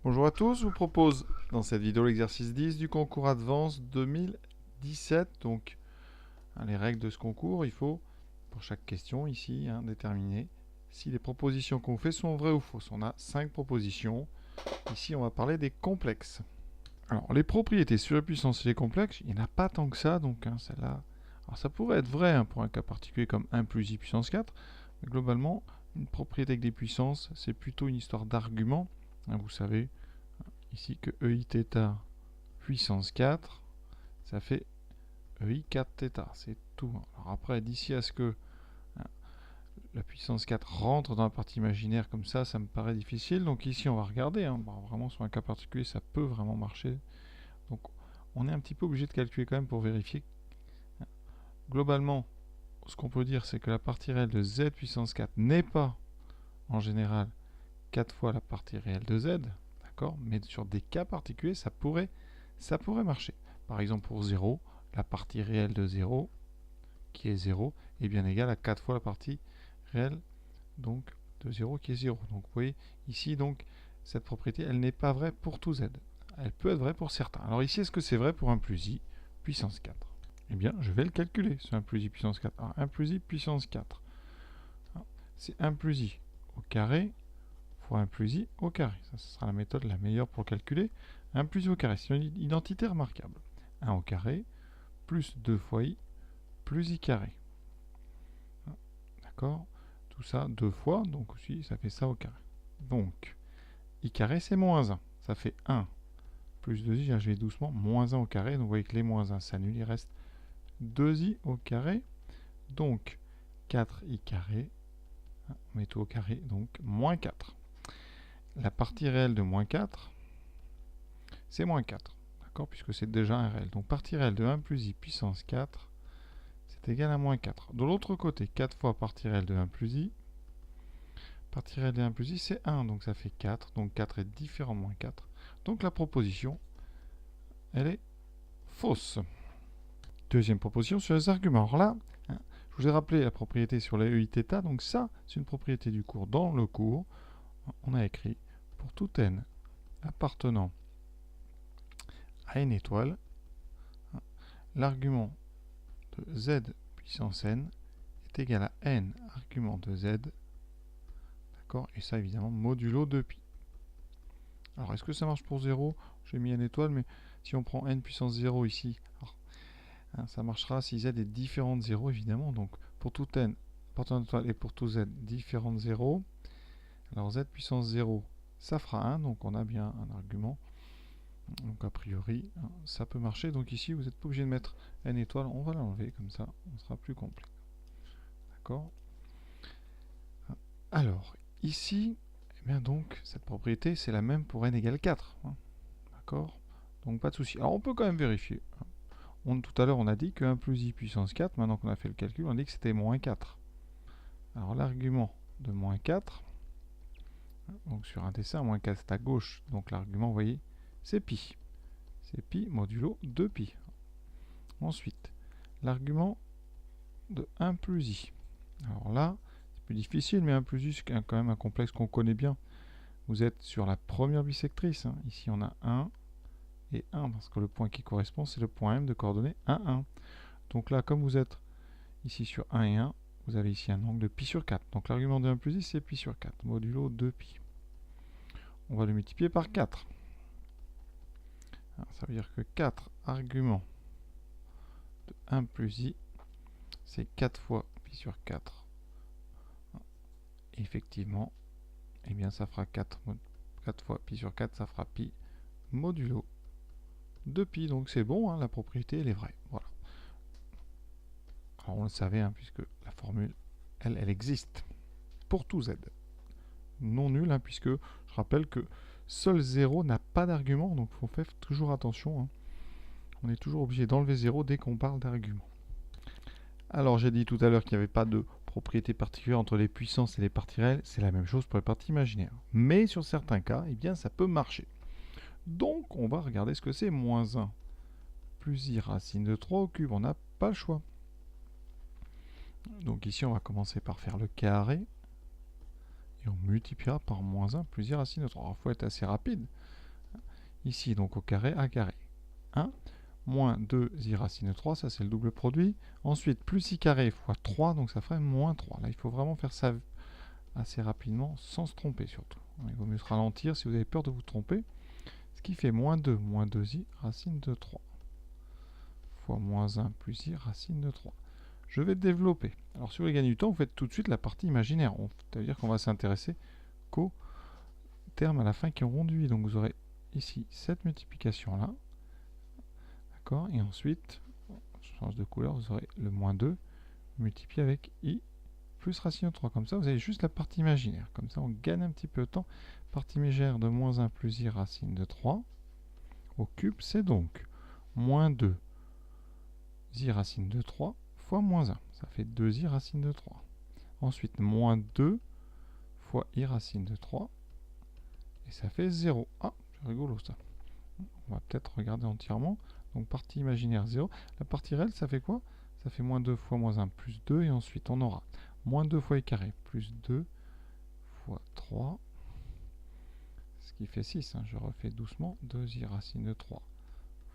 Bonjour à tous, je vous propose dans cette vidéo l'exercice 10 du concours Advance 2017. Donc, les règles de ce concours, il faut, pour chaque question ici, déterminer si les propositions qu'on fait sont vraies ou fausses. On a 5 propositions. Ici, on va parler des complexes. Alors, les propriétés surpuissance et les complexes, il n'y en a pas tant que ça, donc celle-là. Alors, ça pourrait être vrai pour un cas particulier comme 1 plus i puissance 4, mais globalement, une propriété avec des puissances, c'est plutôt une histoire d'argument. Vous savez, ici que EI θ puissance 4, ça fait EI 4 θ, c'est tout. Alors après, d'ici à ce que la puissance 4 rentre dans la partie imaginaire comme ça me paraît difficile. Donc ici, on va regarder. Vraiment, sur un cas particulier, ça peut vraiment marcher. Donc on est un petit peu obligé de calculer quand même pour vérifier. Globalement, ce qu'on peut dire, c'est que la partie réelle de z puissance 4 n'est pas, en général, 4 fois la partie réelle de z. D'accord ? Mais sur des cas particuliers, ça pourrait marcher. Par exemple, pour 0, la partie réelle de 0, qui est 0, est bien égale à 4 fois la partie réelle donc, de 0 qui est 0. Donc vous voyez, ici, donc, cette propriété, elle n'est pas vraie pour tout z. Elle peut être vraie pour certains. Alors ici, est-ce que c'est vrai pour 1 plus i puissance 4 ? Eh bien, je vais le calculer, ce 1 plus i puissance 4. Alors, 1 plus i puissance 4, c'est 1 plus i au carré fois 1 plus i au carré. Ça, ce sera la méthode la meilleure pour calculer. 1 plus i au carré, c'est une identité remarquable. 1 au carré plus 2 fois i plus i carré. D'accord ? Tout ça 2 fois, donc aussi ça fait ça au carré. Donc, i carré c'est moins 1. Ça fait 1 plus 2i, je vais doucement, moins 1 au carré. Donc vous voyez que les moins 1 s'annulent, il reste 2i au carré. Donc, 4i carré, on met tout au carré, donc moins 4. La partie réelle de moins 4, c'est moins 4. D'accord ? Puisque c'est déjà un réel. Donc, partie réelle de 1 plus i puissance 4, c'est égal à moins 4. De l'autre côté, 4 fois partie réelle de 1 plus i, partie réelle de 1 plus i, c'est 1. Donc, ça fait 4. Donc, 4 est différent de moins 4. Donc, la proposition, elle est fausse. Deuxième proposition sur les arguments. Alors là, je vous ai rappelé la propriété sur les EIθ. Donc, ça, c'est une propriété du cours. Dans le cours, on a écrit pour tout n appartenant à n étoile, l'argument de z puissance n est égal à n argument de z, d'accord, et ça évidemment modulo 2π. Alors est-ce que ça marche pour 0 ? J'ai mis n étoile, mais si on prend n puissance 0 ici, alors, ça marchera si z est différent de 0 évidemment, donc pour tout n appartenant à n étoile et pour tout z différent de 0, alors z puissance 0 ça fera 1, donc on a bien un argument. Donc a priori, ça peut marcher. Donc ici, vous n'êtes pas obligé de mettre n étoile. On va l'enlever, comme ça, on sera plus complet. D'accord ? Alors, ici, eh bien donc, cette propriété, c'est la même pour n égale 4. D'accord ? Donc pas de souci. Alors on peut quand même vérifier. Tout à l'heure, on a dit que 1 plus i puissance 4, maintenant qu'on a fait le calcul, on a dit que c'était moins 4. Alors l'argument de moins 4, donc sur un dessin, moins 4 c'est à gauche, donc l'argument, vous voyez, c'est pi. C'est pi modulo 2pi. Ensuite, l'argument de 1 plus i. Alors là, c'est plus difficile, mais 1 plus i, c'est quand même un complexe qu'on connaît bien. Vous êtes sur la première bisectrice. Ici, on a 1 et 1, parce que le point qui correspond, c'est le point M de coordonnées 1, 1. Donc là, comme vous êtes ici sur 1 et 1, vous avez ici un angle de pi sur 4. Donc l'argument de 1 plus i, c'est pi sur 4, modulo 2pi. On va le multiplier par 4. Alors, ça veut dire que 4 arguments de 1 plus i, c'est 4 fois pi sur 4. Et effectivement, eh bien ça fera 4 fois pi sur 4, ça fera pi modulo 2pi. Donc c'est bon, la propriété elle est vraie. Voilà. Alors on le savait, puisque la formule, elle existe pour tout z. Non nul, puisque je rappelle que seul 0 n'a pas d'argument, donc il faut faire toujours attention. On est toujours obligé d'enlever 0 dès qu'on parle d'argument. Alors j'ai dit tout à l'heure qu'il n'y avait pas de propriété particulière entre les puissances et les parties réelles. C'est la même chose pour les parties imaginaires. Mais sur certains cas, eh bien ça peut marcher. Donc on va regarder ce que c'est moins 1 plus i racine de 3 au cube. On n'a pas le choix. Donc ici on va commencer par faire le carré. et on multipliera par moins 1 plus i racine de 3. Alors, il faut être assez rapide. Ici, donc au carré, a carré. 1, moins 2i racine de 3, ça c'est le double produit. Ensuite, plus i carré fois 3, donc ça ferait moins 3. Là, il faut vraiment faire ça assez rapidement, sans se tromper surtout. Il vaut mieux se ralentir si vous avez peur de vous tromper. Ce qui fait moins 2, moins 2i racine de 3. Fois moins 1 plus i racine de 3. Je vais développer. Alors si vous voulez gagner du temps, vous faites tout de suite la partie imaginaire. C'est-à-dire qu'on va s'intéresser qu'aux termes à la fin qui auront du i. Donc vous aurez ici cette multiplication là. D'accord. Et ensuite, je change de couleur, vous aurez le moins 2 multiplié avec i plus racine de 3. Comme ça, vous avez juste la partie imaginaire. Comme ça, on gagne un petit peu de temps. Partie imaginaire de moins 1 plus i racine de 3 au cube, c'est donc moins 2 i racine de 3 fois moins 1. Ça fait 2i racine de 3. Ensuite, moins 2 fois i racine de 3. Et ça fait 0. Ah, c'est rigolo ça. On va peut-être regarder entièrement. Donc, partie imaginaire 0. La partie réelle, ça fait quoi? Ça fait moins 2 fois moins 1 plus 2. Et ensuite, on aura moins 2 fois i carré plus 2 fois 3. Ce qui fait 6. Je refais doucement. 2i racine de 3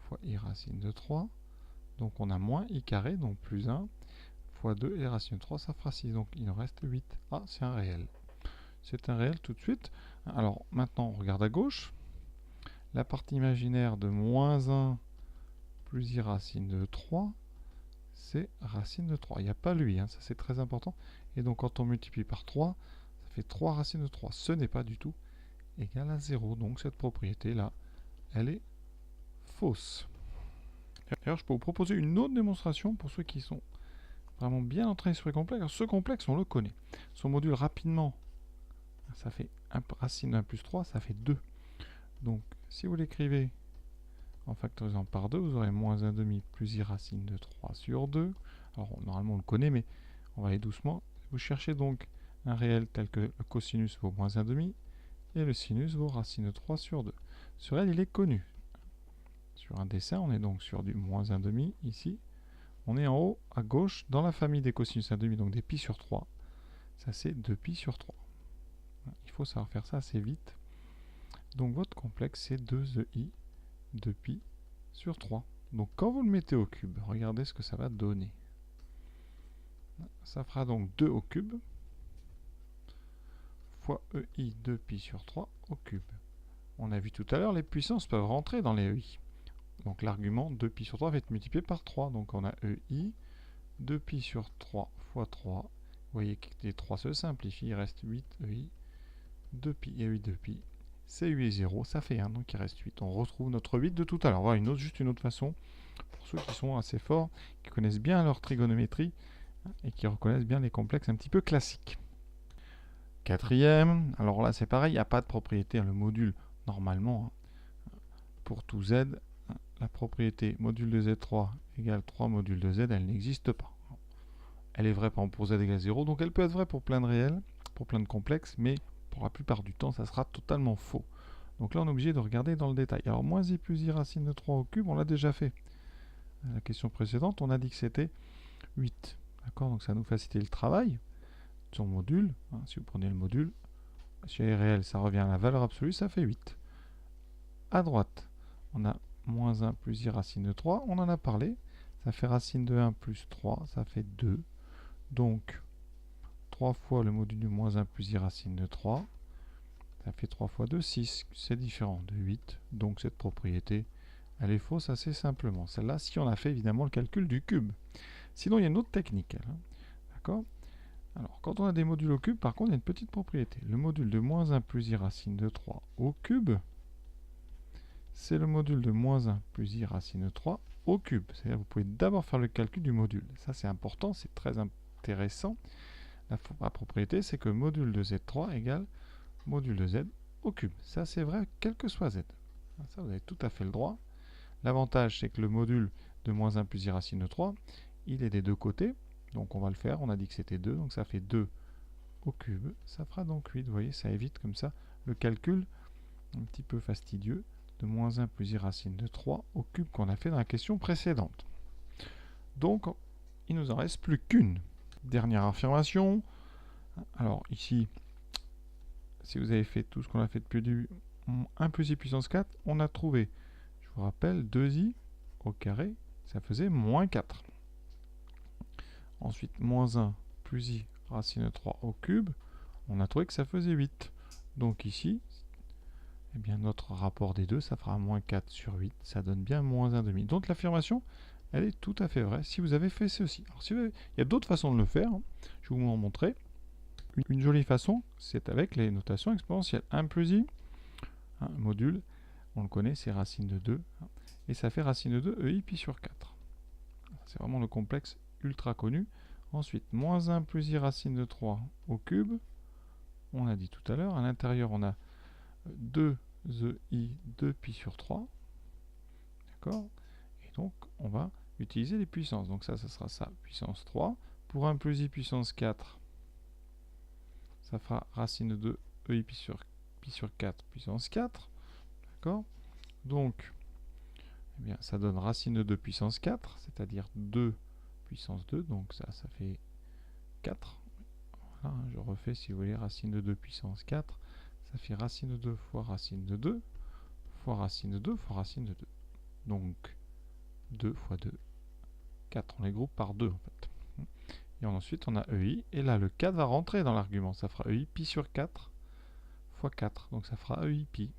fois i racine de 3. Donc, on a moins i carré, donc plus 1. Fois 2 et racine de 3, ça fera 6. Donc, il en reste 8. Ah, c'est un réel. C'est un réel tout de suite. Alors, maintenant, on regarde à gauche. La partie imaginaire de moins 1 plus i racine de 3, c'est racine de 3. Il n'y a pas lui, ça c'est très important. Et donc, quand on multiplie par 3, ça fait 3 racine de 3. Ce n'est pas du tout égal à 0. Donc, cette propriété-là, elle est fausse. D'ailleurs, je peux vous proposer une autre démonstration pour ceux qui sont vraiment bien entraînés sur les complexes. Alors, ce complexe, on le connaît. Son module rapidement, ça fait 1 racine de 1 plus 3, ça fait 2. Donc, si vous l'écrivez en factorisant par 2, vous aurez moins 1 demi plus i racine de 3 sur 2. Alors, normalement, on le connaît, mais on va aller doucement. Vous cherchez donc un réel tel que le cosinus vaut moins 1 demi et le sinus vaut racine de 3 sur 2. Ce réel, il est connu. Sur un dessin, on est donc sur du moins 1 demi ici. On est en haut, à gauche, dans la famille des cosinus 1 demi, donc des pi sur 3. Ça, c'est 2 pi sur 3. Il faut savoir faire ça assez vite. Donc, votre complexe, c'est 2i, 2pi sur 3. Donc, quand vous le mettez au cube, regardez ce que ça va donner. Ça fera donc 2 au cube fois ei 2pi sur 3 au cube. On a vu tout à l'heure, les puissances peuvent rentrer dans les ei. Donc, l'argument 2pi sur 3 va être multiplié par 3. Donc, on a ei 2pi sur 3 fois 3. Vous voyez que les 3 se simplifient. Il reste 8 ei 2pi et ei 2pi. C'est 8 et 0, ça fait 1, donc il reste 8. On retrouve notre 8 de tout à l'heure. Voilà juste une autre façon, pour ceux qui sont assez forts, qui connaissent bien leur trigonométrie, et qui reconnaissent bien les complexes un petit peu classiques. Quatrième, alors là c'est pareil, il n'y a pas de propriété. Le module, normalement, pour tout z, la propriété module de z3 égale 3 module de z, elle n'existe pas. Elle est vraie par exemple pour z égale 0, donc elle peut être vraie pour plein de réels, pour plein de complexes, mais pour la plupart du temps, ça sera totalement faux. Donc là, on est obligé de regarder dans le détail. Alors, moins i plus i racine de 3 au cube, on l'a déjà fait. La question précédente, on a dit que c'était 8. D'accord? Donc ça nous facilite le travail. Sur le module, si vous prenez le module, si elle est réelle, ça revient à la valeur absolue, ça fait 8. À droite, on a moins 1 plus i racine de 3, on en a parlé. Ça fait racine de 1 plus 3, ça fait 2. Donc, 3 fois le module du moins 1 plus i racine de 3, ça fait 3 fois 2, 6. C'est différent de 8. Donc cette propriété, elle est fausse assez simplement. Celle-là, si on a fait évidemment le calcul du cube. Sinon, il y a une autre technique. D'accord? Alors, quand on a des modules au cube, par contre, il y a une petite propriété. Le module de moins 1 plus i racine de 3 au cube, c'est le module de moins 1 plus i racine de 3 au cube. C'est-à-dire que vous pouvez d'abord faire le calcul du module. Ça, c'est important, c'est très intéressant. La propriété, c'est que module de z3 égale module de z au cube. Ça, c'est vrai, quel que soit z. Ça, vous avez tout à fait le droit. L'avantage, c'est que le module de moins 1 plus i racine de 3, il est des deux côtés. Donc, on va le faire. On a dit que c'était 2. Donc, ça fait 2 au cube. Ça fera donc 8. Vous voyez, ça évite comme ça le calcul un petit peu fastidieux de moins 1 plus i racine de 3 au cube qu'on a fait dans la question précédente. Donc, il ne nous en reste plus qu'une. Dernière affirmation. Alors, ici, si vous avez fait tout ce qu'on a fait depuis le début, 1 plus i puissance 4, on a trouvé, je vous rappelle, 2i au carré, ça faisait moins 4. Ensuite, moins 1 plus i racine 3 au cube, on a trouvé que ça faisait 8. Donc ici, eh bien, notre rapport des deux, ça fera moins 4 sur 8, ça donne bien moins 1,5. Donc l'affirmation, elle est tout à fait vraie si vous avez fait ceci. Alors, il y a d'autres façons de le faire, hein. Je vais vous en montrer. Une jolie façon, c'est avec les notations exponentielles. 1 plus i, hein, module, on le connaît, c'est racine de 2, hein, et ça fait racine de 2 ei pi sur 4. C'est vraiment le complexe ultra connu. Ensuite, moins 1 plus i racine de 3 au cube, on a dit tout à l'heure, à l'intérieur on a 2 i 2 pi sur 3, d'accord. Et donc on va utiliser les puissances, donc ça sera ça, puissance 3, pour 1 plus i puissance 4, ça fera racine de 2 ei pi sur 4 puissance 4, d'accord. Donc eh bien, ça donne racine de 2 puissance 4, c'est-à-dire 2 puissance 2, donc ça fait 4. Voilà, je refais si vous voulez, racine de 2 puissance 4, ça fait racine de 2 fois racine de 2, fois racine de 2, fois racine de 2. Donc 2 fois 2, 4, on les groupe par 2 en fait. Et ensuite on a ei, et là le 4 va rentrer dans l'argument, ça fera ei pi sur 4 fois 4, donc ça fera ei pi.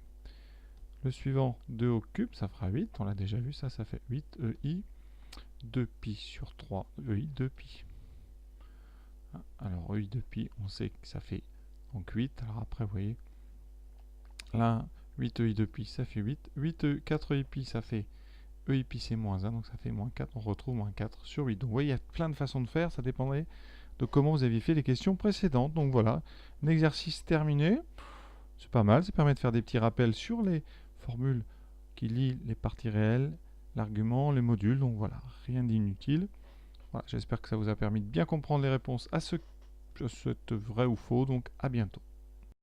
Le suivant, 2 au cube, ça fera 8, on l'a déjà vu, ça fait 8 ei, 2 pi sur 3, ei 2 pi. Alors ei 2 pi, on sait que ça fait donc 8, alors après vous voyez, là 8 ei 2 pi ça fait 8, 4 ei pi ça fait ei pi c'est moins 1, donc ça fait moins 4, on retrouve moins 4 sur 8. Donc vous voyez, il y a plein de façons de faire, ça dépendrait de comment vous aviez fait les questions précédentes. Donc voilà, un exercice terminé, c'est pas mal, ça permet de faire des petits rappels sur les formules qui lient les parties réelles, l'argument, les modules, donc voilà, rien d'inutile. Voilà, j'espère que ça vous a permis de bien comprendre les réponses à ce vrai ou faux, donc à bientôt.